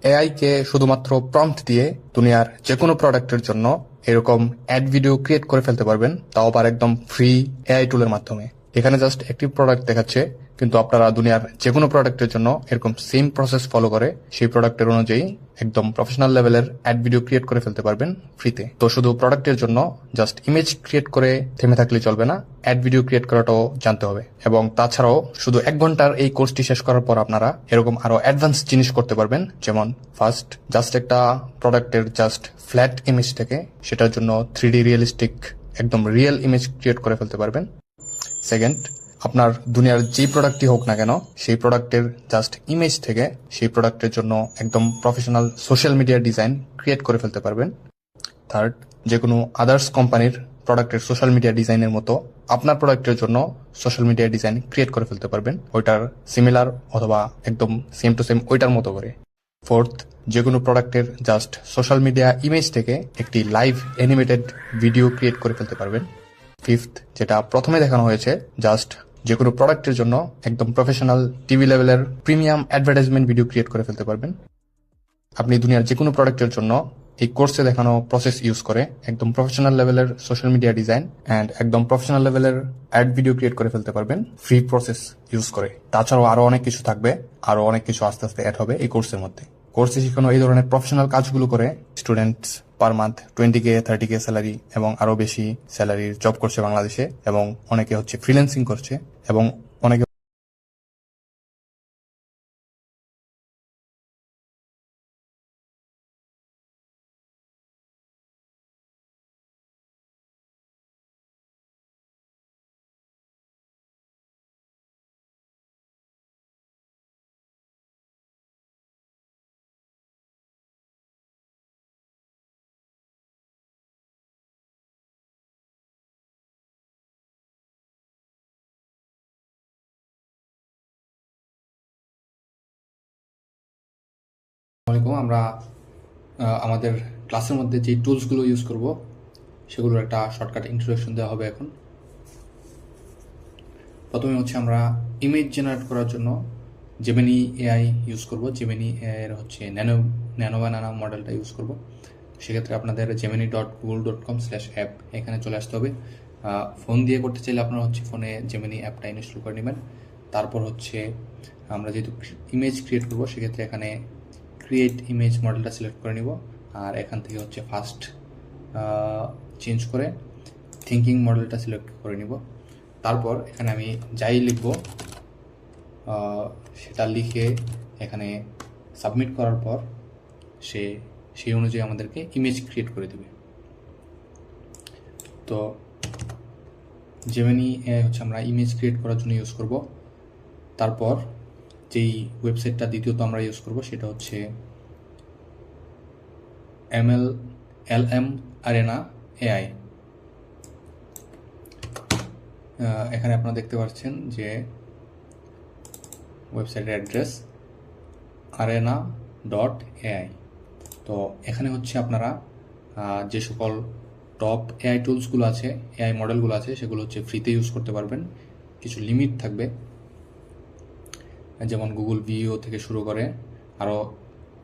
AI কে শুধুমাত্র prompt দিয়ে দুনিয়ার যে কোনো প্রোডাক্টের জন্য এরকম অ্যাড ভিডিও ক্রিয়েট করে ফেলতে পারবেন, তাও আবার একদম ফ্রি এআই টুলের মাধ্যমে। এখানে জাস্ট একটি প্রোডাক্ট দেখাচ্ছে, কিন্তু আপনারা দুনিয়ার যে কোনো প্রোডাক্টের জন্য এরকম সেম প্রসেস ফলো করে সেই প্রোডাক্টের অনুযায়ী একদম প্রফেশনাল লেভেলের অ্যাড ভিডিও ক্রিয়েট করে ফেলতে পারবেন ফ্রিতে। তো শুধু প্রোডাক্টের জন্য জাস্ট ইমেজ ক্রিয়েট করে থেমে থাকলে চলবে না, অ্যাড ভিডিও ক্রিয়েট করাটাও জানতে হবে। এবং তাছাড়াও শুধু 1 ঘন্টার এই কোর্সটি শেষ করার পর আপনারা এরকম আরো অ্যাডভান্স জিনিস করতে পারবেন। যেমন ফার্স্ট, জাস্ট একটা প্রোডাক্টের জাস্ট ফ্ল্যাট ইমেজ থেকে সেটার জন্য 3D রিয়েলিস্টিক একদম রিয়েল ইমেজ ক্রিয়েট করে ফেলতে পারবেন। সেকেন্ড, আপনার দুনিয়ার যেই প্রোডাক্টই হোক না কেন সেই প্রোডাক্টের জাস্ট ইমেজ থেকে সেই প্রোডাক্টের জন্য একদম professional social media design create করে ফেলতে পারবেন। থার্ড, যে কোনো আদার্স কোম্পানির প্রোডাক্টের সোশ্যাল মিডিয়া ডিজাইনের মতো আপনার প্রোডাক্টের জন্য সোশ্যাল মিডিয়া ডিজাইন ক্রিয়েট করে ফেলতে পারবেন, ওইটার সিমিলার অথবা একদম সেম টু সেম ওইটার মতো করে। ফোর্থ, যে কোনো প্রোডাক্টের জাস্ট সোশ্যাল মিডিয়া ইমেজ থেকে একটি লাইভ অ্যানিমেটেড ভিডিও ক্রিয়েট করে ফেলতে পারবেন। ফিফথ, যেটা প্রথমে দেখানো হয়েছে, জাস্ট যে কোনো প্রোডাক্টের জন্য একদম প্রফেশনাল টিভি লেভেলের প্রিমিয়াম অ্যাডভার্টাইজমেন্ট ভিডিও ক্রিয়েট করে ফেলতে পারবেন। আপনি দুনিয়ার যে কোনো প্রোডাক্টের জন্য এই কোর্সে দেখানো প্রসেস ইউজ করে একদম প্রফেশনাল লেভেলের সোশ্যাল মিডিয়া ডিজাইন অ্যান্ড একদম প্রফেশনাল লেভেলের অ্যাড ভিডিও ক্রিয়েট করে ফেলতে পারবেন ফ্রি প্রসেস ইউজ করে। তাছাড়াও আরো অনেক কিছু থাকবে, আরো অনেক কিছু আস্তে আস্তে অ্যাড হবে এই কোর্সের মধ্যে। কোর্সে শেখানো এই ধরনের প্রফেশনাল কাজগুলো করে students per month 20K 30K salary এবং আরো বেশি স্যালারির জব করছে বাংলাদেশে, এবং অনেকে হচ্ছে ফ্রিল্যান্সিং করছে, এবং অনেকে আমরা আমাদের ক্লাসের মধ্যে যে টুলসগুলো ইউজ করব সেগুলোর একটা শর্টকাট ইন্ট্রোডাকশন দেওয়া হবে এখন। প্রথমে হচ্ছে আমরা ইমেজ জেনারেট করার জন্য জেমিনি এআই ইউজ করব। জেমিনি এআই এর হচ্ছে ন্যানো বানানা মডেলটা ইউজ করব। সেক্ষেত্রে আপনাদের gemini.google.com/app এখানে চলে আসতে হবে। ফোন দিয়ে করতে চাইলে আপনারা হচ্ছে ফোনে জেমিনি অ্যাপটা ইনস্টল করে নেবেন। তারপর হচ্ছে আমরা যেহেতু ইমেজ ক্রিয়েট করব সেক্ষেত্রে এখানে ক্রিয়েট ইমেজ মডেলটা সিলেক্ট করে নিব, আর এখান থেকে হচ্ছে ফার্স্ট চেঞ্জ করে থিঙ্কিং মডেলটা সিলেক্ট করে নিব। তারপর এখানে আমি যাই লিখব সেটা লিখে এখানে সাবমিট করার পর সেই অনুযায়ী আমাদেরকে ইমেজ ক্রিয়েট করে দেবে। তো জেমিনি হচ্ছে আমরা ইমেজ ক্রিয়েট করার জন্য ইউজ করব। তারপর যেই ওয়েবসাইটটা দ্বিতীয়ত আমরা ইউজ করব সেটা হচ্ছে LM Arena AI। এখানে আপনারা দেখতে পাচ্ছেন যে ওয়েবসাইটের অ্যাড্রেস arena.ai। তো এখানে হচ্ছে আপনারা যে সকল টপ এআই টুলসগুলো আছে, এআই মডেলগুলো আছে, সেগুলো হচ্ছে ফ্রিতে ইউজ করতে পারবেন। কিছু লিমিট থাকবে, যেমন গুগল ভিও থেকে শুরু করে আরও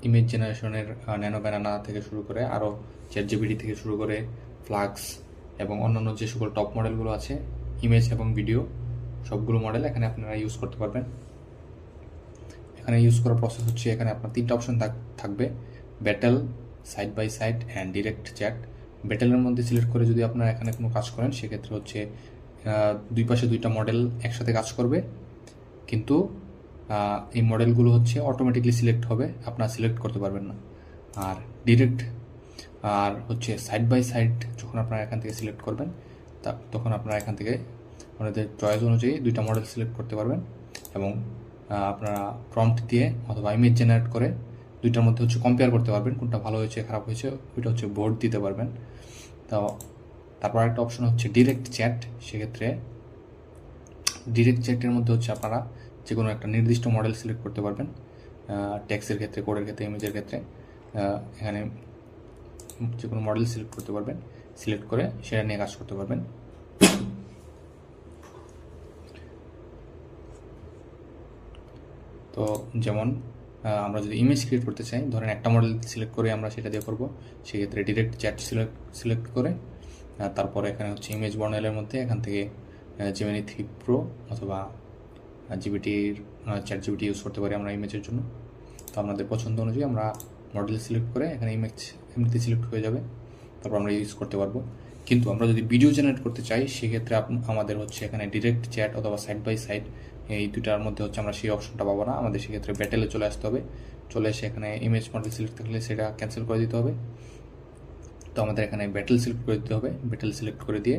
ইমেজ জেনারেশনের ন্যানো ব্যানানা থেকে শুরু করে আরও চ্যাটজিপিটি থেকে শুরু করে ফ্লাক্স এবং অন্যান্য যে সকল টপ মডেলগুলো আছে ইমেজ এবং ভিডিও সবগুলো মডেল এখানে আপনারা ইউজ করতে পারবেন। এখানে ইউজ করার প্রসেস হচ্ছে এখানে আপনার 3টা অপশন থাকবে, battle, side by side and direct chat. ব্যাটেলের মধ্যে সিলেক্ট করে যদি আপনারা এখানে কোনো কাজ করেন সেক্ষেত্রে হচ্ছে দুই পাশে 2টা মডেল একসাথে কাজ করবে, কিন্তু এই মডেলগুলো হচ্ছে অটোমেটিকলি সিলেক্ট হবে, আপনারা সিলেক্ট করতে পারবেন না। আর ডিরেক্ট আর হচ্ছে সাইড বাই সাইড যখন আপনারা এখান থেকে সিলেক্ট করবেন তখন আপনারা এখান থেকে আপনাদের চয়েস অনুযায়ী 2টা মডেল সিলেক্ট করতে পারবেন, এবং আপনারা প্রম্পট দিয়ে অথবা ইমেজ জেনারেট করে 2টার মধ্যে হচ্ছে কম্পেয়ার করতে পারবেন, কোনটা ভালো হয়েছে খারাপ হয়েছে ওইটা হচ্ছে ভোট দিতে পারবেন। তো তারপর একটা অপশন হচ্ছে ডিরেক্ট চ্যাট। সেক্ষেত্রে ডিরেক্ট চ্যাটের মধ্যে হচ্ছে আপনারা যে কোনো একটা নির্দিষ্ট মডেল সিলেক্ট করতে পারবেন, টেক্সটের ক্ষেত্রে, কোডের ক্ষেত্রে, ইমেজের ক্ষেত্রে এখানে যে কোনো মডেল সিলেক্ট করতে পারবেন, সিলেক্ট করে সেটা নিয়ে কাজ করতে পারবেন। তো যেমন আমরা যদি ইমেজ ক্রিয়েট করতে চাই, ধরেন একটা মডেল সিলেক্ট করে আমরা সেটা দিয়ে করবো, সেক্ষেত্রে ডিরেক্ট চ্যাট সিলেক্ট করে তারপরে এখানে হচ্ছে ইমেজ বর্ণালের মধ্যে এখান থেকে জেমিনি 3 প্রো অথবা জিপিটির চ্যাট জিপিটি ইউজ করতে পারি আমরা ইমেজের জন্য। তো আপনাদের পছন্দ অনুযায়ী আমরা মডেল সিলেক্ট করে এখানে ইমেজ এমনিতে সিলেক্ট হয়ে যাবে, তারপর আমরা ইউজ করতে পারবো। কিন্তু আমরা যদি ভিডিও জেনারেট করতে চাই সেক্ষেত্রে আমাদের হচ্ছে এখানে ডিরেক্ট চ্যাট অথবা সাইড বাই সাইড এই দুটার মধ্যে হচ্ছে আমরা সেই অপশনটা পাবো না। আমাদের সেক্ষেত্রে ব্যাটেলে চলে আসতে হবে, চলে এসে এখানে ইমেজ মডেল সিলেক্ট থাকলে সেটা ক্যান্সেল করে দিতে হবে। তো আমাদের এখানে ব্যাটেল সিলেক্ট করে দিতে হবে। ব্যাটেল সিলেক্ট করে দিয়ে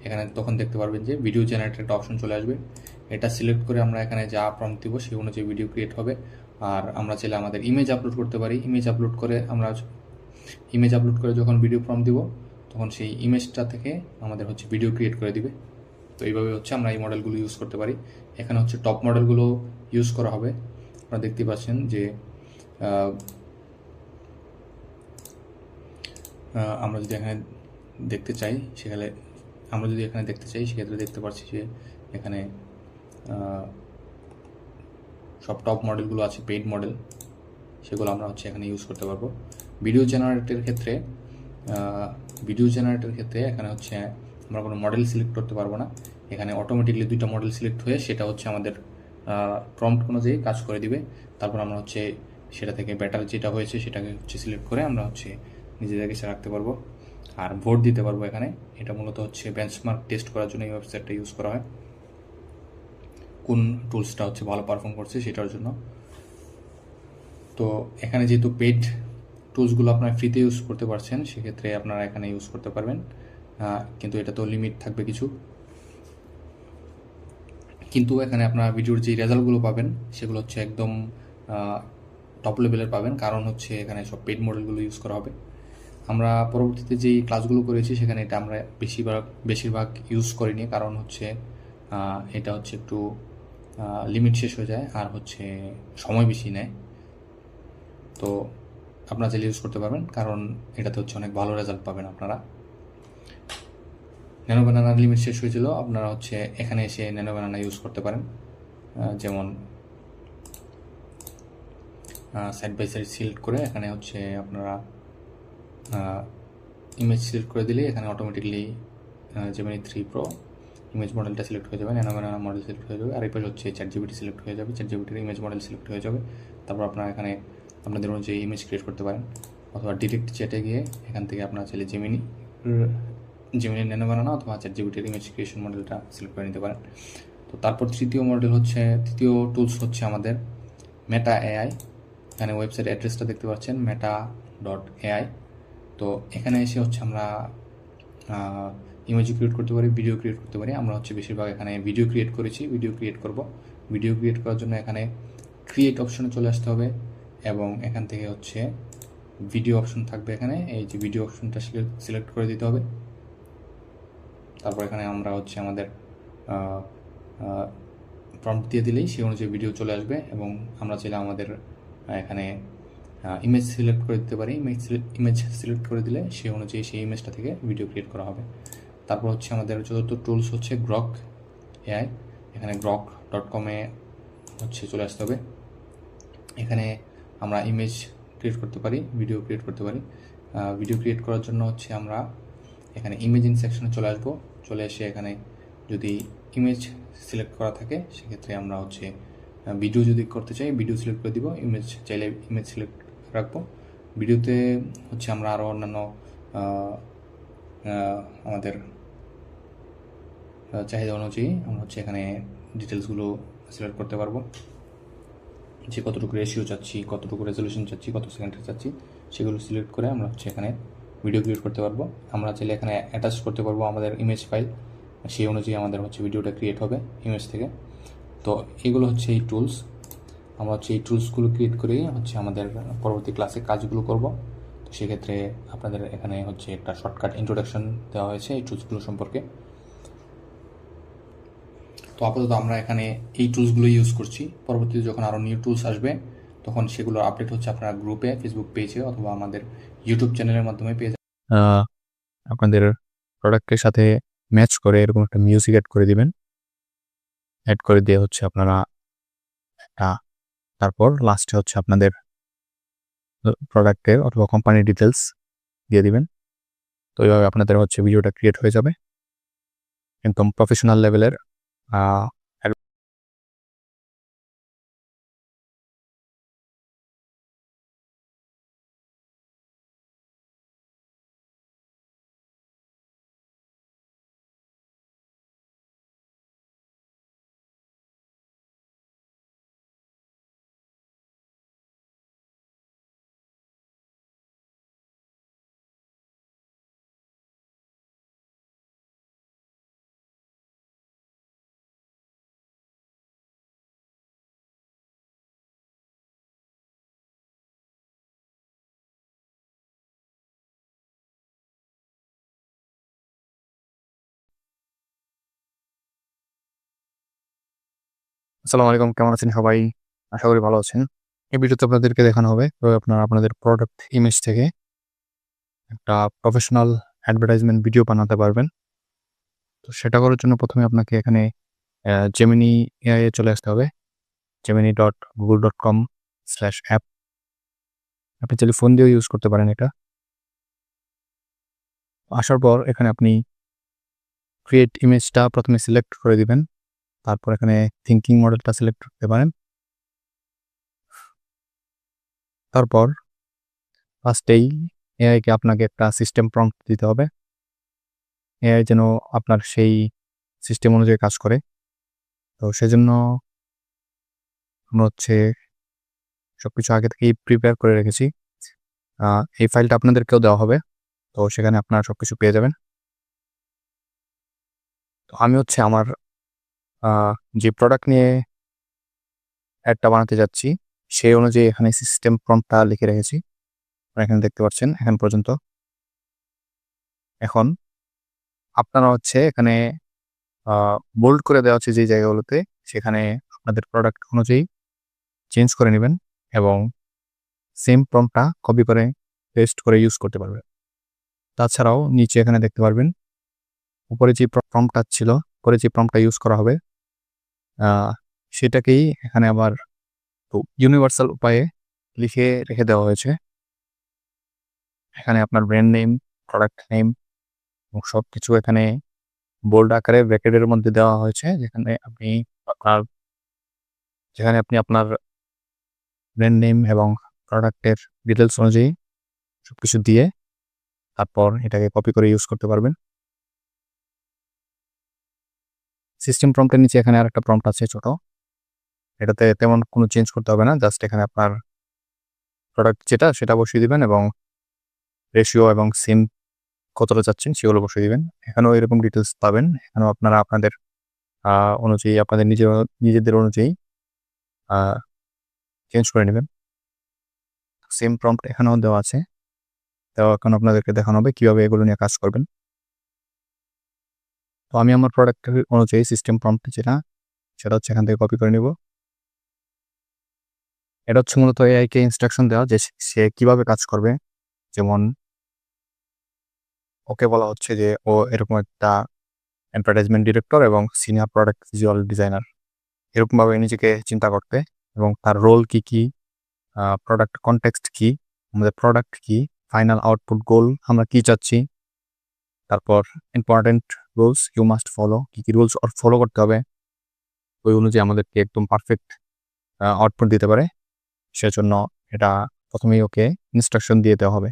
এখানে তখন দেখতে পারবেন যে ভিডিও জেনারেটের একটা অপশন চলে আসবে। এটা সিলেক্ট করে আমরা এখানে যা প্রম্পট দিব সেই অনুযায়ী ভিডিও ক্রিয়েট হবে। আর আমরা চাইলে আমাদের ইমেজ আপলোড করতে পারি। ইমেজ আপলোড করে যখন ভিডিও প্রম্পট দিব তখন সেই ইমেজটা থেকে আমাদের হচ্ছে ভিডিও ক্রিয়েট করে দিবে। তো এইভাবে হচ্ছে আমরা এই মডেলগুলো ইউজ করতে পারি। এখানে হচ্ছে টপ মডেলগুলো ইউজ করা হবে। আপনারা দেখতে পাচ্ছেন যে আমরা যদি এখানে দেখতে চাই সেক্ষেত্রে দেখতে পাচ্ছি যে এখানে সব টপ মডেলগুলো আছে, পেইড মডেল, সেগুলো আমরা হচ্ছে এখানে ইউজ করতে পারবো। ভিডিও জেনারেটের ক্ষেত্রে এখানে হচ্ছে আমরা কোনো মডেল সিলেক্ট করতে পারবো না। এখানে অটোমেটিকলি দুইটা মডেল সিলেক্ট হয়ে সেটা হচ্ছে আমাদের প্রম্পট অনুযায়ী কাজ করে দিবে। তারপর আমরা হচ্ছে সেটা থেকে বেটার যেটা হয়েছে সেটাকে হচ্ছে সিলেক্ট করে আমরা হচ্ছে নিজেদের কাছে রাখতে পারবো আর ভোট দিতে পারবো। এখানে এটা মূলত হচ্ছে বেঞ্চমার্ক টেস্ট করার জন্য এই ওয়েবসাইটটা ইউজ করা হয়, কোন টুলসটা হচ্ছে ভালো পারফর্ম করছে সেটার জন্য। তো এখানে যেহেতু পেড টুলসগুলো আপনারা ফ্রিতে ইউজ করতে পারছেন সেক্ষেত্রে আপনারা এখানে ইউজ করতে পারবেন, কিন্তু এটা তো লিমিট থাকবে কিছু। কিন্তু এখানে আপনারা ভিডিওর যে রেজাল্টগুলো পাবেন সেগুলো হচ্ছে একদম টপ লেভেলের পাবেন, কারণ হচ্ছে এখানে সব পেড মডেলগুলো ইউজ করা হবে। আমরা পরবর্তীতে যেই ক্লাসগুলো করেছি সেখানে এটা আমরা বেশিরভাগ ইউজ করিনি, কারণ হচ্ছে এটা হচ্ছে একটু লিমিট শেষ হয়ে যায় আর হচ্ছে সময় বেশি নেয়। তো আপনারা চাইলে ইউজ করতে পারবেন, কারণ এটাতে হচ্ছে অনেক ভালো রেজাল্ট পাবেন আপনারা। ন্যানো ব্যানানার লিমিট শেষ হয়েছিল, আপনারা হচ্ছে এখানে এসে ন্যানো ব্যানানা ইউজ করতে পারেন। যেমন সাইড বাই সাইড সিলেক্ট করে এখানে হচ্ছে আপনারা ইমেজ সিলেক্ট করে দিলে এখানে অটোমেটিকলি জেমিনি 3 প্রো ইমেজ মডেলটা সিলেক্ট হয়ে যাবে, ন্যানো ব্যানানা মডেল সিলেক্ট হয়ে যাবে, আর এই পাশে হচ্ছে চ্যাট জিপিটি সিলেক্ট হয়ে যাবে, চ্যাট জিপিটির ইমেজ মডেল সিলেক্ট হয়ে যাবে। তারপর আপনারা এখানে আপনাদের অনুযায়ী ইমেজ ক্রিয়েট করতে পারেন, অথবা ডিরেক্ট চ্যাটে গিয়ে এখান থেকে আপনারা চাইলে জেমিনি ন্যানো ব্যানানা অথবা চ্যাট জিপিটির ইমেজ ক্রিয়েশন মডেলটা সিলেক্ট করে নিতে পারেন। তো তারপর তৃতীয় টুলস হচ্ছে আমাদের মেটা এআই। এখানে ওয়েবসাইট অ্যাড্রেসটা দেখতে পাচ্ছেন meta.ai। তো এখানে এসে হচ্ছে আমরা ইমেজ ক্রিয়েট করতে পারি, ভিডিও ক্রিয়েট করতে পারি। আমরা হচ্ছে বেশিরভাগ এখানে ভিডিও ক্রিয়েট করেছি, ভিডিও ক্রিয়েট করব। ভিডিও ক্রিয়েট করার জন্য এখানে ক্রিয়েট অপশনে চলে আসতে হবে এবং এখান থেকে হচ্ছে ভিডিও অপশন থাকবে। এখানে এই যে ভিডিও অপশনটা সিলেক্ট করে দিতে হবে। তারপর এখানে আমরা হচ্ছে আমাদের প্রম্পট দিয়ে দিলেই সেই অনুযায়ী ভিডিও চলে আসবে এবং আমরা চাইলে আমাদের এখানে ইমেজ সিলেক্ট করে দিতে পারি। ইমেজ সিলেক্ট করে দিলে সেই অনুযায়ী সেই ইমেজটা থেকে ভিডিও ক্রিয়েট করা হবে। তারপর হচ্ছে আমাদের চতুর্থ টুলস হচ্ছে গ্রক এআই। এখানে grok.com-এ হচ্ছে চলে আসতে হবে। এখানে আমরা ইমেজ ক্রিয়েট করতে পারি, ভিডিও ক্রিয়েট করতে পারি। ভিডিও ক্রিয়েট করার জন্য হচ্ছে আমরা এখানে ইমেজিং সেকশনে চলে আসবো। চলে এসে এখানে যদি ইমেজ সিলেক্ট করা থাকে সেক্ষেত্রে আমরা হচ্ছে ভিডিও যদি করতে চাই ভিডিও সিলেক্ট করে দিব, ইমেজ চাইলে ইমেজ সিলেক্ট রাখবো। ভিডিওতে হচ্ছে আমরা আরও অন্যান্য আমাদের চাহিদা অনুযায়ী আমরা হচ্ছে এখানে ডিটেলসগুলো সিলেক্ট করতে পারবো, যে কতটুকু রেশিও চাচ্ছি, কতটুকু রেজলিউশন চাচ্ছি, কত সেকেন্ডের চাচ্ছি, সেগুলো সিলেক্ট করে আমরা হচ্ছে এখানে ভিডিও ক্রিয়েট করতে পারবো। আমরা চাইলে এখানে অ্যাটাচ করতে পারবো আমাদের ইমেজ ফাইল, সেই অনুযায়ী আমাদের হচ্ছে ভিডিওটা ক্রিয়েট হবে ইমেজ থেকে। তো এগুলো হচ্ছে এই টুলস। আমরা হচ্ছে এই টুলসগুলো ক্রিয়েট করেই হচ্ছে আমাদের পরবর্তী ক্লাসে কাজগুলো করব। তো সেক্ষেত্রে আপনাদের এখানে হচ্ছে একটা শর্টকাট ইন্ট্রোডাকশন দেওয়া হয়েছে এই টুলসগুলো সম্পর্কে। তো আপাতত আমরা এখানে এই টুলসগুলো ইউজ করছি। পরবর্তীতে যখন আরও নিউ টুলস আসবে তখন সেগুলোর আপডেট হচ্ছে আপনারা গ্রুপে, ফেসবুক পেজে অথবা আমাদের ইউটিউব চ্যানেলের মাধ্যমে পেয়ে যাবেন। আপনাদের প্রোডাক্টের সাথে ম্যাচ করে এরকম একটা মিউজিক অ্যাড করে দিবেন। অ্যাড করে দিয়ে হচ্ছে আপনারা একটা তারপর লাস্টে হচ্ছে আপনাদের প্রোডাক্টের অথবা কোম্পানির ডিটেলস দিয়ে দিবেন। তো এইভাবে আপনাদের হচ্ছে ভিডিওটা ক্রিয়েট হয়ে যাবে একদম প্রফেশনাল লেভেলের। আসসালামু আলাইকুম, কেমন আছেন সবাই? আশা করি ভালো আছেন। এই ভিডিওতে আপনাদেরকে দেখানো হবে কিভাবে আপনারা আপনাদের প্রোডাক্ট ইমেজ থেকে একটা প্রফেশনাল অ্যাডভার্টাইজমেন্ট ভিডিও বানাতে পারবেন। তো সেটা করার জন্য প্রথমে আপনাকে এখানে জেমিনি এআই এ চলে আসতে হবে। gemini.google.com/app। আপনি চাইলে ফোন দিয়েও ইউজ করতে পারেন এটা। আসার পর এখানে আপনি ক্রিয়েট ইমেজটা প্রথমে সিলেক্ট করে দিবেন। তারপর এখানে থিংকিং মডেলটা সিলেক্ট করতে পারেন। তারপর ফার্স্টেই এআইকে আপনাকে একটা সিস্টেম প্রম্পট দিতে হবে। এআই যেন আপনার সেই সিস্টেম অনুযায়ী কাজ করে। তো সেজন্য আমরা হচ্ছে সবকিছু আগে থেকেই প্রিপেয়ার করে রেখেছি। এই ফাইলটা আপনাদেরকেও দেওয়া হবে। তো সেখানে আপনারা সবকিছু পেয়ে যাবেন। তো আমি হচ্ছে আমার যে প্রোডাক্ট নিয়ে অ্যাডটা বানাতে যাচ্ছি সেই অনুযায়ী এখানে সিস্টেম প্রম্পটটা লিখে রেখেছি। আপনারা এখানে দেখতে পাচ্ছেন এখন পর্যন্ত। এখন আপনারা হচ্ছে এখানে বোল্ড করে দেওয়া হচ্ছে যে জায়গাগুলোতে, সেখানে আপনাদের প্রোডাক্ট অনুযায়ী চেঞ্জ করে নেবেন এবং সেম প্রম্পটটা কপি করে পেস্ট করে ইউজ করতে পারবেন। তাছাড়াও নিচে এখানে দেখতে পারবেন উপরে যে প্রম্পটটা ছিল, উপরে যে প্রম্পটটা ইউজ করা হবে সেটাকেই এখানে আবার ইউনিভার্সাল উপায়ে লিখে রেখে দেওয়া হয়েছে। এখানে আপনার ব্র্যান্ড নেম, প্রোডাক্ট নেম এবং সব কিছু এখানে বোল্ড আকারে ব্র্যাকেটের মধ্যে দেওয়া হয়েছে, যেখানে আপনি আপনার ব্র্যান্ড নেম এবং প্রোডাক্টের ডিটেলস অনুযায়ী সবকিছু দিয়ে তারপর এটাকে কপি করে ইউজ করতে পারবেন। সিস্টেম প্রম্পটের নিচে এখানে আরেকটা প্রম্পট আছে ছোট, এটাতে তেমন কোনো চেঞ্জ করতে হবে না, জাস্ট এখানে আপনার প্রোডাক্ট যেটা সেটা বসিয়ে দিবেন এবং রেশিও এবং সিম কতটা চাচ্ছেন সেগুলো বসিয়ে দিবেন। এখানেও এরকম ডিটেলস পাবেন। এখানেও আপনারা আপনাদের অনুযায়ী আপনাদের নিজেদের অনুযায়ী চেঞ্জ করে নেবেন। সেম প্রম্পট এখানেও দেওয়া আছে। তো এখন আপনাদেরকে দেখানো হবে কীভাবে এগুলো নিয়ে কাজ করবেন। তো আমি আমার প্রোডাক্টের অনুযায়ী সিস্টেম প্রম্পট যেটা সেটা হচ্ছে এখান থেকে কপি করে নেব। এটা হচ্ছে মূলত এআইকে ইনস্ট্রাকশন দেওয়া যে সে কীভাবে কাজ করবে। যেমন ওকে বলা হচ্ছে যে ও এরকম একটা অ্যাডভার্টাইজমেন্ট ডিরেক্টর এবং সিনিয়র প্রোডাক্ট ভিজুয়াল ডিজাইনার, এরকমভাবে নিজেকে চিন্তা করতে এবং তার রোল কী কী, প্রোডাক্ট কনটেক্সট কী, আমাদের প্রোডাক্ট কী, ফাইনাল আউটপুট গোল আমরা কী চাচ্ছি, তারপর important rules you must follow, কী কী রুলস ফলো করতে হবে ওই অনুযায়ী আমাদেরকে একদম পারফেক্ট আউটপুট দিতে পারে। সেজন্য এটা প্রথমেই ওকে ইনস্ট্রাকশন দিয়ে দেওয়া হবে।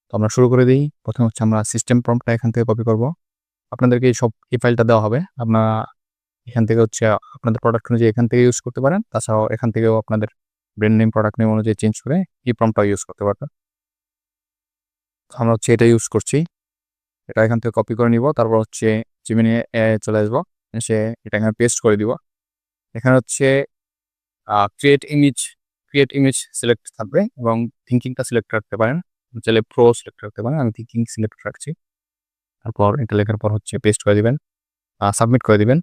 তো আমরা শুরু করে দিই। প্রথমে হচ্ছে আমরা সিস্টেম প্রম্পটটা এখান থেকে কপি করব। আপনাদেরকে এই ফাইলটা দেওয়া হবে। আপনারা এখান থেকে হচ্ছে আপনাদের প্রোডাক্ট অনুযায়ী এখান থেকে ইউজ করতে পারেন। তাছাড়াও এখান থেকেও আপনাদের ব্র্যান্ড নেম, প্রোডাক্ট নেম অনুযায়ী চেঞ্জ করে এই প্রম্পটটা ইউজ করতে পারবেন। আমরা হচ্ছে এটা ইউজ করছি। এটা এখান থেকে কপি করে নিব। তারপর হচ্ছে জেমিনি এআই চলে আসবো, এসে এটা এখানে পেস্ট করে দিব। এখানে হচ্ছে ক্রিয়েট ইমেজ সিলেক্ট থাকবে এবং থিঙ্কিংটা সিলেক্ট রাখতে পারেন। চাইলে প্রো সিলেক্ট রাখতে পারেন। আমি থিঙ্কিং সিলেক্ট রাখছি। তারপর এটা লেখার পর হচ্ছে পেস্ট করে দিবেন, সাবমিট করে দিবেন।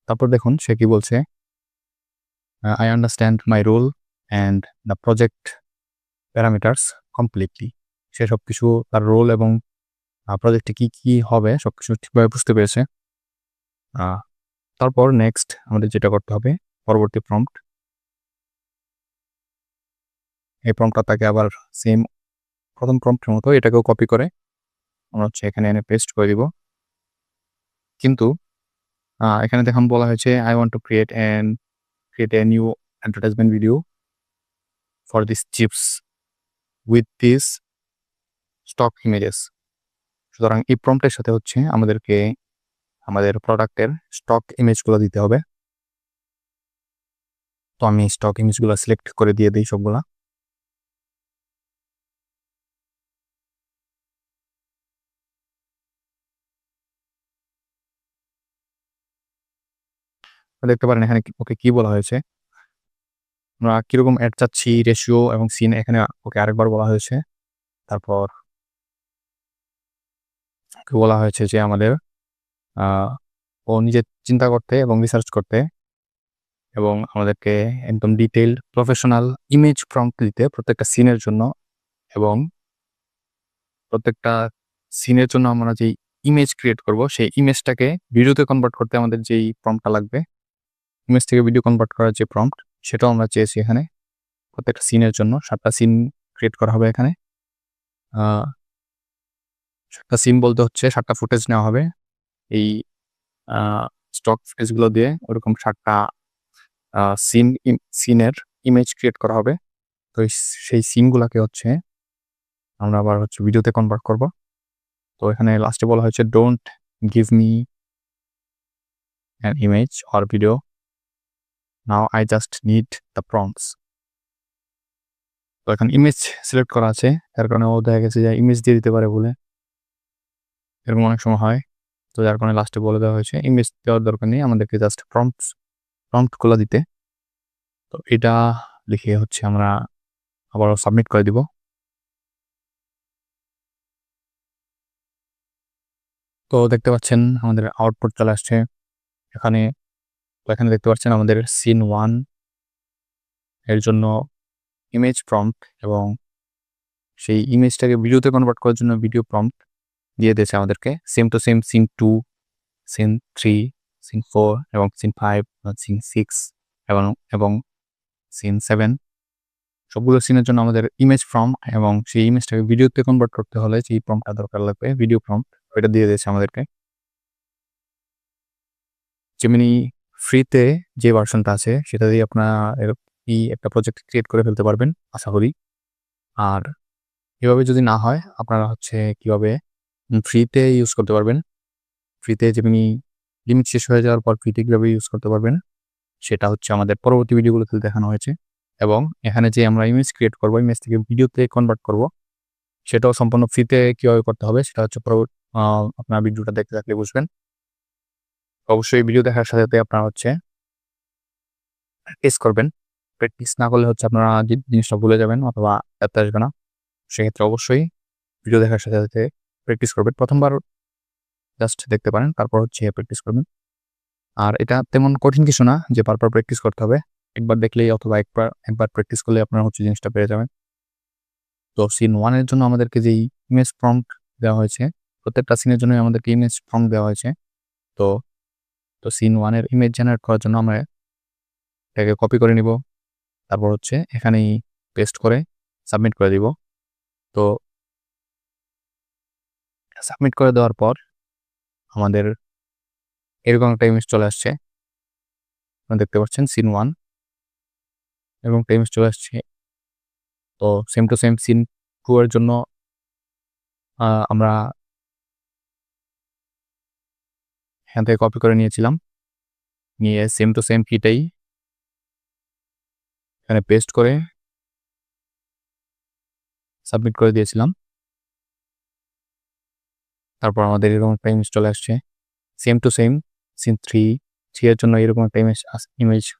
তারপর দেখুন সে কি বলছে, I understand my role and the project parameters completely. সে সব কিছু তার রোল এবং প্রজেক্টে কি কি হবে সবকিছু ঠিকভাবে বুঝতে পেরেছে। আহ, তারপর নেক্সট আমাদের যেটা করতে হবে, পরবর্তী প্রম্পট, এই প্রম্পটটা তাকে আবার সেম প্রথম প্রম্পটের মতো এটাকেও কপি করে আমরা হচ্ছে এখানে এনে পেস্ট করে দিব। কিন্তু এখানে দেখুন বলা হয়েছে I want to create a new advertisement video for this chips with this stock images. সুতরাং এই প্রম্পটের সাথে হচ্ছে আমাদেরকে আমাদের প্রোডাক্টের স্টক ইমেজগুলো দিতে হবে। তো আমি স্টক ইমেজগুলো সিলেক্ট করে দিয়ে দিই সবগুলা। দেখতে পারেন এখানে ওকে কি বলা হয়েছে, আমরা কিরকম অ্যাড চাচ্ছি, রেশিও এবং সিন এখানে ওকে আরেকবার বলা হয়েছে। তারপর ওকে বলা হয়েছে যে আমাদের ও নিজে চিন্তা করতে এবং রিসার্চ করতে এবং আমাদেরকে একদম ডিটেইলড প্রফেশনাল ইমেজ প্রম্পট দিতে প্রত্যেকটা সিনের জন্য, এবং প্রত্যেকটা সিনের জন্য আমরা যেই ইমেজ ক্রিয়েট করব সেই ইমেজটাকে ভিডিওতে কনভার্ট করতে আমাদের যেই প্রম্পটটা লাগবে, ইমেজ থেকে ভিডিও কনভার্ট করার যে প্রম্পট, সেটাও আমরা চেয়েছি এখানে। প্রত্যেকটা সিনের জন্য 7টা সিন ক্রিয়েট করা হবে এখানে। 7টা সিন বলতে হচ্ছে 7টা ফুটেজ নেওয়া হবে এই স্টক ফুটেজগুলো দিয়ে, ওরকম 7টা সিনের ইমেজ ক্রিয়েট করা হবে। তো সেই সিনগুলোকে হচ্ছে আমরা আবার হচ্ছে ভিডিওতে কনভার্ট করব। তো এখানে লাস্টে বলা হয়েছে don't give me an image or video, now I just need the prompts. তো এখন ইমেজ সিলেক্ট করা আছে, তার কারণে ও দেখা গেছে যে ইমেজ দিয়ে দিতে পারে বলে, এরকম অনেক সময় হয়। তো যার কারণে লাস্টে বলে দেওয়া হয়েছে ইমেজ দেওয়ার দরকার নেই, আমাদেরকে জাস্ট প্রম্পটগুলো দিতে। তো এটা লিখে হচ্ছে আমরা আবারও সাবমিট করে দিব। তো দেখতে পাচ্ছেন আমাদের আউটপুট চলে আসছে এখানে। তো এখানে দেখতে পাচ্ছেন আমাদের সিন 1 এর জন্য ইমেজ প্রম্পট এবং সেই ইমেজটাকে ভিডিওতে কনভার্ট করার জন্য ভিডিও প্রম্পট দিয়ে দিয়েছে আমাদেরকে। Same to same scene 2, scene 3, scene 4 এবং সিন 5, সিন 6 এবং এবং সিন 7, সবগুলো সিনের জন্য আমাদের ইমেজ প্রম্পট এবং সেই ইমেজটাকে ভিডিওতে কনভার্ট করতে হলে সেই প্রম্পটটা দরকার লাগবে, ভিডিও প্রম্পট, ওইটা দিয়ে দিয়েছে আমাদেরকে। যেমনি ফ্রিতে যে ভার্সনটা আছে সেটা দিয়ে আপনারা এই একটা প্রজেক্ট ক্রিয়েট করে ফেলতে পারবেন আশা করি। আর এভাবে যদি না হয় আপনারা হচ্ছে কিভাবে ফ্রিতে ইউজ করতে পারবেন, ফ্রিতে যেমনি লিমিট শেষ হয়ে যাওয়ার পর ফ্রিতে কীভাবে ইউজ করতে পারবেন সেটা হচ্ছে আমাদের পরবর্তী ভিডিওগুলোতে দেখানো হয়েছে। এবং এখানে যে আমরা ইমেজ ক্রিয়েট করবো, ইমেজ থেকে ভিডিওতে কনভার্ট করব, সেটাও সম্পূর্ণ ফ্রিতে কীভাবে করতে হবে সেটা হচ্ছে আপনার ভিডিওটা দেখতে থাকলে বুঝবেন। অবশ্যই ভিডিও দেখার সাথে সাথে আপনারা হচ্ছে প্র্যাকটিস করবেন। প্র্যাকটিস না করলে হচ্ছে আপনারা জিনিসটা ভুলে যাবেন অথবা এত আসবে না। সেক্ষেত্রে অবশ্যই ভিডিও দেখার সাথে সাথে প্র্যাকটিস করবেন। প্রথমবার জাস্ট দেখতে পারেন, তারপর হচ্ছে প্র্যাকটিস করবেন। আর এটা তেমন কঠিন কিছু না যে বারবার প্র্যাকটিস করতে হবে, একবার দেখলেই অথবা একবার প্র্যাকটিস করলে আপনারা হচ্ছে জিনিসটা পেয়ে যাবেন। তো সিন 1 এর জন্য আমাদেরকে যেই ইমেজ প্রম্পট দেওয়া হয়েছে, প্রত্যেকটা সিনের জন্য আমাদেরকে ইমেজ প্রম্পট দেওয়া হয়েছে। তো তো সিন 1 এর ইমেজ জেনারেট করার জন্য আমরা এটাকে কপি করে নিব, তারপর হচ্ছে এখানেই পেস্ট করে সাবমিট করে দিব। তো সাবমিট করে দেওয়ার পর আমাদের এরকম একটা ইমেজ চলে আসছে, আপনারা দেখতে পাচ্ছেন সিন 1 এবং একটা ইমেজ চলে আসছে। তো সেম টু সেম সিন 2 এর জন্য আমরা এখান থেকে কপি করে নিয়েছিলাম, নিয়ে সেম টু সেম কিটাই এখানে পেস্ট করে সাবমিট করে দিয়েছিলাম। তারপর আমাদের এরকম একটা ইমেজ চলে আসছে, সেম টু সেম সিন 3 এর জন্য এরকম একটা ইমেজ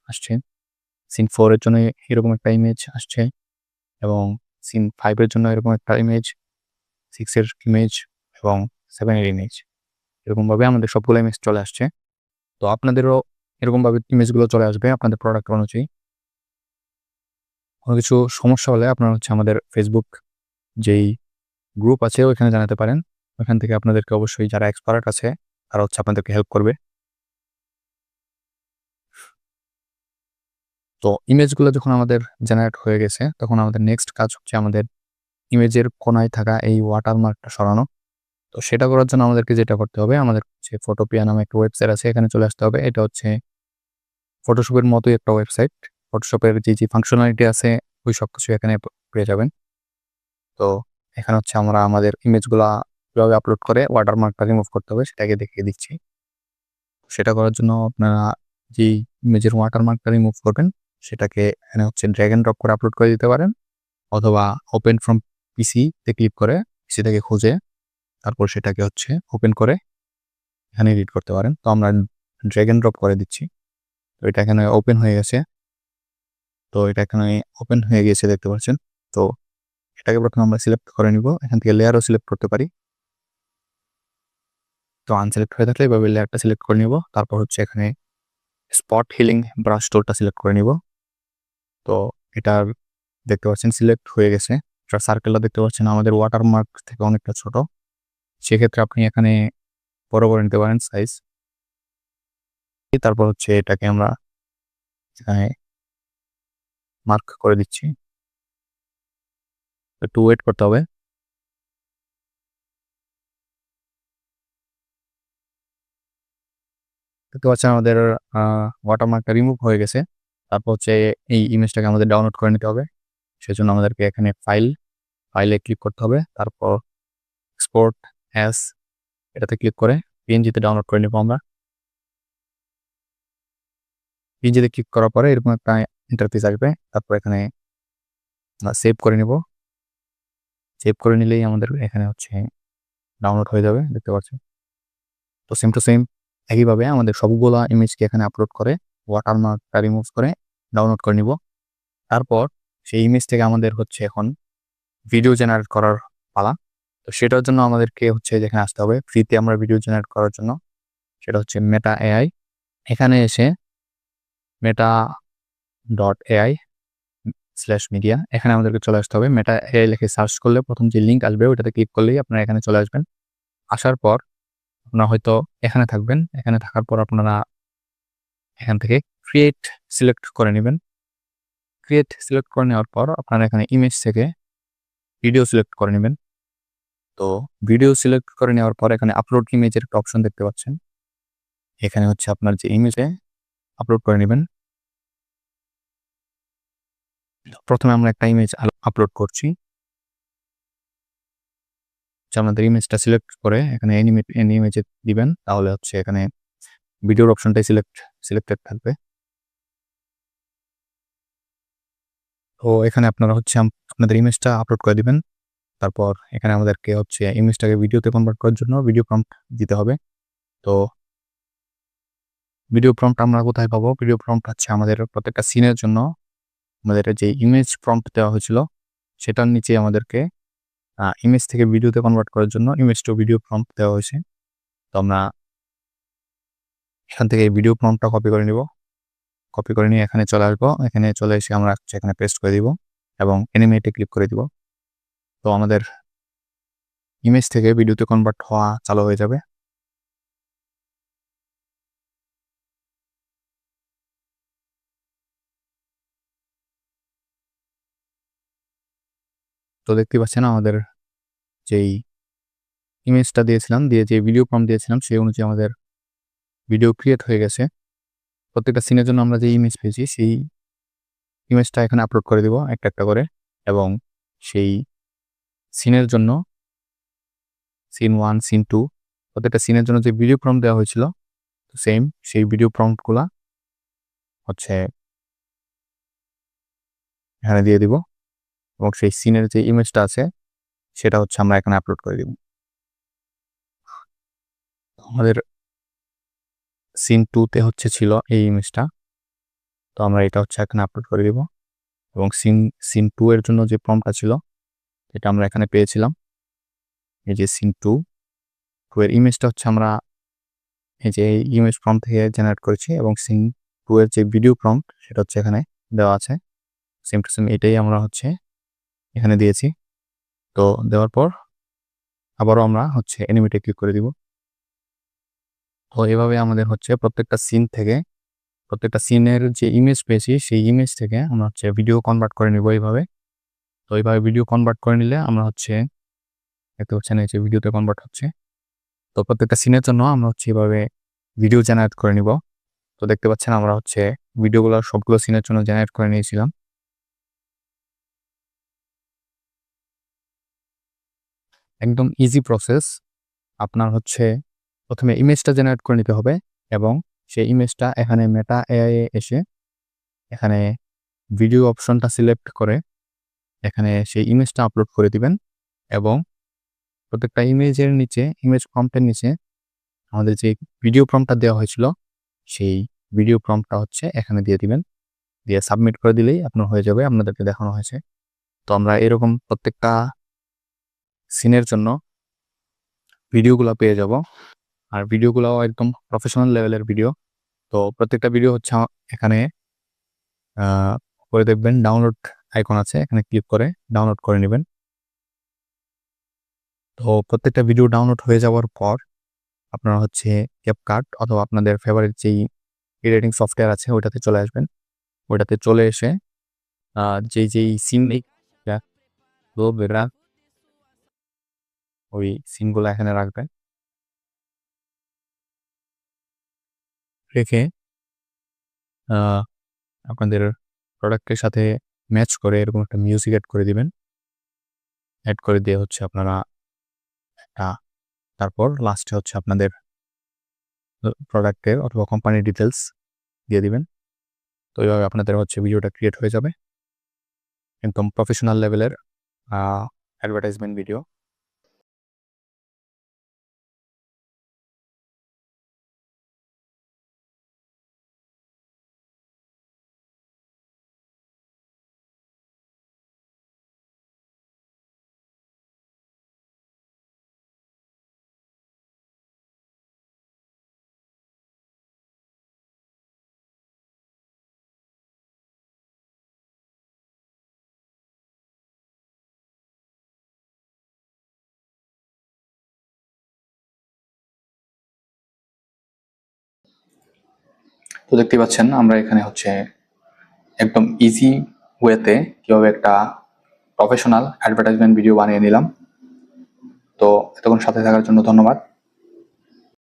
আসছে, সিন 4 এর জন্য এরকম একটা ইমেজ আসছে, এবং সিন 5 এর জন্য এরকম একটা ইমেজ, 6 এর ইমেজ এবং 7 এর ইমেজ। এরকমভাবে আমাদের সবগুলো ইমেজ চলে আসছে। তো আপনাদেরও এরকমভাবে ইমেজগুলো চলে আসবে আপনাদের প্রোডাক্ট অনুযায়ী। কোনো কিছু সমস্যা হলে আপনারা হচ্ছে আমাদের ফেসবুক যেই গ্রুপ আছে ওইখানে জানাতে পারেন, ওখান থেকে আপনাদেরকে অবশ্যই যারা এক্সপার্ট আছে তারা হচ্ছে আপনাদেরকে হেল্প করবে। তো ইমেজগুলো যখন আমাদের জেনারেট হয়ে গেছে তখন আমাদের নেক্সট কাজ হচ্ছে আমাদের ইমেজের কোনায় থাকা এই ওয়াটারমার্কটা সরানো। তো সেটা করার জন্য আমাদেরকে যেটা করতে হবে, আমাদের হচ্ছে ফটোপিয়া নামে একটা ওয়েবসাইট আছে, এখানে চলে আসতে হবে। এটা হচ্ছে ফটোশপের মতোই একটা ওয়েবসাইট। ফটোশপের যে ফাংশনালিটি আছে ওই সবকিছু এখানে পেয়ে যাবেন। তো এখানে হচ্ছে আমরা আমাদের ইমেজগুলা কিভাবে আপলোড করে ওয়াটারমার্কটা রিমুভ করতে হবে সেটাকে দেখিয়ে দিচ্ছি। সেটা করার জন্য আপনারা যে ইমেজের ওয়াটারমার্কটা রিমুভ করবেন সেটাকে এখানে হচ্ছে ড্র্যাগ এন্ড ড্রপ করে আপলোড করে দিতে পারেন, অথবা ওপেন ফ্রম পিসি তে ক্লিক করে পিসি থেকে খুঁজে তারপর সেটাকে হচ্ছে ওপেন করে এখানে এডিট করতে পারেন। তো আমরা ড্র্যাগ এন্ড ড্রপ করে দিচ্ছি। তো এটা এখানে ওপেন হয়ে গেছে। দেখতে পাচ্ছেন। তো এটাকে প্রথমে আমরা সিলেক্ট করে নিব। এখান থেকে লেয়ারও সিলেক্ট করতে পারি। তো আনসিলেক্ট হয়ে থাকলে এভাবে লেয়ারটা সিলেক্ট করে নিব। তারপর হচ্ছে এখানে স্পট হিলিং ব্রাশ টুলটা সিলেক্ট করে নিব। তো এটা দেখতে পাচ্ছেন সিলেক্ট হয়ে গেছে। এটার সার্কেলটা দেখতে পাচ্ছেন আমাদের ওয়াটারমার্ক থেকে অনেকটা ছোট। সেক্ষেত্রে আপনি এখানে বড় করে নিতে পারেন সাইজ। তারপর হচ্ছে এটাকে আমরা এখানে মার্ক করে দিচ্ছি। একটু ওয়েট করতে হবে। দেখতে পাচ্ছেন আমাদের ওয়াটারমার্কটা রিমুভ হয়ে গেছে। তারপর হচ্ছে এই ইমেজটাকে আমাদের ডাউনলোড করে নিতে হবে। সেজন্য আমাদেরকে এখানে ফাইলে ক্লিক করতে হবে। তারপর এক্সপোর্ট অ্যাজ এটাতে ক্লিক করে পিএনজিতে ডাউনলোড করে নেব আমরা। পিএনজিতে ক্লিক করার পরে এরকম একটা ইন্টারফেস আসবে। তারপর এখানে সেভ করে নেব। সেভ করে নিলেই আমাদের এখানে হচ্ছে ডাউনলোড হয়ে যাবে, দেখতে পাচ্ছেন। তো সেম টু সেম একইভাবে আমাদের সবগুলা ইমেজকে এখানে আপলোড করে ওয়াটারমার্কটা রিমুভ করে ডাউনলোড করে নিব। তারপর সেই ইমেজ থেকে আমাদের হচ্ছে এখন ভিডিও জেনারেট করার পালা। তো সেটার জন্য আমাদেরকে হচ্ছে যেখানে আসতে হবে ফ্রিতে আমরা ভিডিও জেনারেট করার জন্য, সেটা হচ্ছে মেটা এআই। এখানে এসে meta.ai/media এখানে আমাদেরকে চলে আসতে হবে। মেটা এআই লিখে সার্চ করলে প্রথম যে লিঙ্ক আসবে ওটাতে ক্লিক করলেই আপনারা এখানে চলে আসবেন। আসার পর আপনারা হয়তো এখানে থাকবেন। এখানে থাকার পর আপনারা এখান থেকে ক্রিয়েট সিলেক্ট করে নেবেন। ক্রিয়েট সিলেক্ট করে নেওয়ার পর আপনারা এখানে ইমেজ থেকে ভিডিও সিলেক্ট করে নেবেন। তো ভিডিও সিলেক্ট করে নেওয়ার পর এখানে আপলোড ইমেজের একটা অপশন দেখতে পাচ্ছেন। এখানে হচ্ছে আপনার যে ইমেজে আপলোড করে নেবেন। প্রথমে আমরা একটা ইমেজ আপলোড করছি। আপনাদের ইমেজটা সিলেক্ট করে এখানে ইমেজে দিবেন, তাহলে হচ্ছে এখানে ভিডিওর অপশনটাই সিলেক্টেড থাকবে। তো এখানে আপনারা হচ্ছে আপনাদের ইমেজটা আপলোড করে দিবেন। তারপর এখানে আমাদেরকে হচ্ছে ইমেজটাকে ভিডিওতে কনভার্ট করার জন্য ভিডিও প্রম্পট দিতে হবে। তো ভিডিও প্রম্পট আমরা কোথায় পাবো? ভিডিও প্রম্পট হচ্ছে আমাদের প্রত্যেকটা সিনের জন্য আমাদের যে ইমেজ প্রম্পট দেওয়া হয়েছিল সেটার নিচে আমাদেরকে ইমেজ থেকে ভিডিওতে কনভার্ট করার জন্য ইমেজ টু ভিডিও প্রম্পট দেওয়া হয়েছে। তো আমরা এখান থেকে ভিডিও প্রম্পটটা কপি করে নিব। কপি করে নিয়ে এখানে চলে আসবো। এখানে চলে এসে আমরা এখানে পেস্ট করে দিব এবং অ্যানিমেটে ক্লিক করে দিব। তো আমাদের ইমেজ থেকে ভিডিওতে কনভার্ট হওয়া চালু হয়ে যাবে। তো দেখতে পাচ্ছেন আমাদের যেই ইমেজটা দিয়েছিলাম, দিয়ে যে ভিডিও প্রম্পট দিয়েছিলাম সেই অনুযায়ী আমাদের ভিডিও ক্রিয়েট হয়ে গেছে। প্রত্যেকটা সিনের জন্য আমরা যে ইমেজ পেয়েছি সেই ইমেজটা এখানে আপলোড করে দিব একটা একটা করে, এবং সেই সিনের জন্য সিন 1 সিন 2 প্রত্যেকটা সিনের জন্য যে ভিডিও প্রম্পট দেওয়া হয়েছিল সেম সেই ভিডিও প্রম্পটগুলা হচ্ছে এখানে দিয়ে দিব, এবং সেই সিনের যে ইমেজটা আছে সেটা হচ্ছে আমরা এখানে আপলোড করে দিব। আমাদের সিন 2-তে হচ্ছে ছিল এই ইমেজটা, তো আমরা এটা হচ্ছে এখানে আপলোড করে দিব। এবং সিন 2 এর জন্য যে প্রম্পটটা ছিল এটা আমরা এখানে পেয়েছিলাম। এই যে সিন 2 এর ইমেজটা হচ্ছে আমরা এই যে ইমেজ প্রম্পট থেকে জেনারেট করেছি, এবং সিন 2 এর যে ভিডিও প্রম্পট সেটা হচ্ছে এখানে দেওয়া আছে। সেম টু সেম এটাই আমরা হচ্ছে এখানে দিয়েছি। তো দেওয়ার পর আবারও আমরা হচ্ছে অ্যানিমেটে ক্লিক করে দিব। তো এভাবে আমাদের হচ্ছে প্রত্যেকটা সিনের যে ইমেজ পেয়েছি সেই ইমেজ থেকে আমরা হচ্ছে ভিডিও কনভার্ট করে নিব এইভাবে। তো এইভাবে ভিডিও কনভার্ট করে নিলে আমরা হচ্ছে দেখতে পাচ্ছেন এই যে ভিডিওতে কনভার্ট হচ্ছে। তো প্রত্যেকটা সিনের জন্য আমরা হচ্ছে এভাবে ভিডিও জেনারেট করে নিব। তো দেখতে পাচ্ছেন আমরা হচ্ছে ভিডিওগুলো সবগুলো সিনের জন্য জেনারেট করে নিয়েছিলাম। একদম ইজি প্রসেস। আপনার হচ্ছে প্রথমে ইমেজটা জেনারেট করে নিতে হবে এবং সেই ইমেজটা এখানে মেটা এআই এ এসে এখানে ভিডিও অপশনটা সিলেক্ট করে এখানে সেই ইমেজটা আপলোড করে দিবেন এবং প্রত্যেকটা ইমেজের নিচে ইমেজ প্রম্পটের নিচে আমাদের যে ভিডিও প্রম্পটটা দেওয়া হয়েছিল সেই ভিডিও প্রম্পটটা হচ্ছে এখানে দিয়ে দিবেন। দিয়ে সাবমিট করে দিলেই আপনার হয়ে যাবে, আপনাদেরকে দেখানো হয়েছে। তো আমরা এরকম প্রত্যেকটা সিনের জন্য ভিডিওগুলো পেয়ে যাব, আর ভিডিওগুলো একদম প্রফেশনাল লেভেলের ভিডিও। তো প্রত্যেকটা ভিডিও হচ্ছে এখানে করে দেখবেন ডাউনলোড আইকন আছে, এখানে ক্লিক করে ডাউনলোড করে নেবেন। তো প্রত্যেকটা ভিডিও ডাউনলোড হয়ে যাওয়ার পর আপনারা হচ্ছে ক্যাপকাট অথবা আপনাদের ফেভারিট যেই এডিটিং সফটওয়্যার আছে ওইটাতে চলে আসবেন। ওইটাতে চলে এসে যেই সিন ওই সিনগুলো এখানে রাখবেন। রেখে আপনাদের প্রোডাক্টের সাথে ম্যাচ করে এরকম একটা মিউজিক অ্যাড করে দিবেন। অ্যাড করে দিয়ে হচ্ছে আপনারা তারপর লাস্টে হচ্ছে আপনাদের প্রোডাক্টের অথবা কোম্পানির ডিটেলস দিয়ে দিবেন। তো এইভাবে আপনাদের হচ্ছে ভিডিওটা ক্রিয়েট হয়ে যাবে, একদম প্রফেশনাল লেভেলের অ্যাডভার্টাইজমেন্ট ভিডিও। তো দেখতে পাচ্ছেন আমরা এখানে হচ্ছে একদম ইজি ওয়েতে কিভাবে একটা প্রফেশনাল অ্যাডভার্টাইজমেন্ট ভিডিও বানিয়ে নিলাম। তো এতক্ষণ সাথে থাকার জন্য ধন্যবাদ।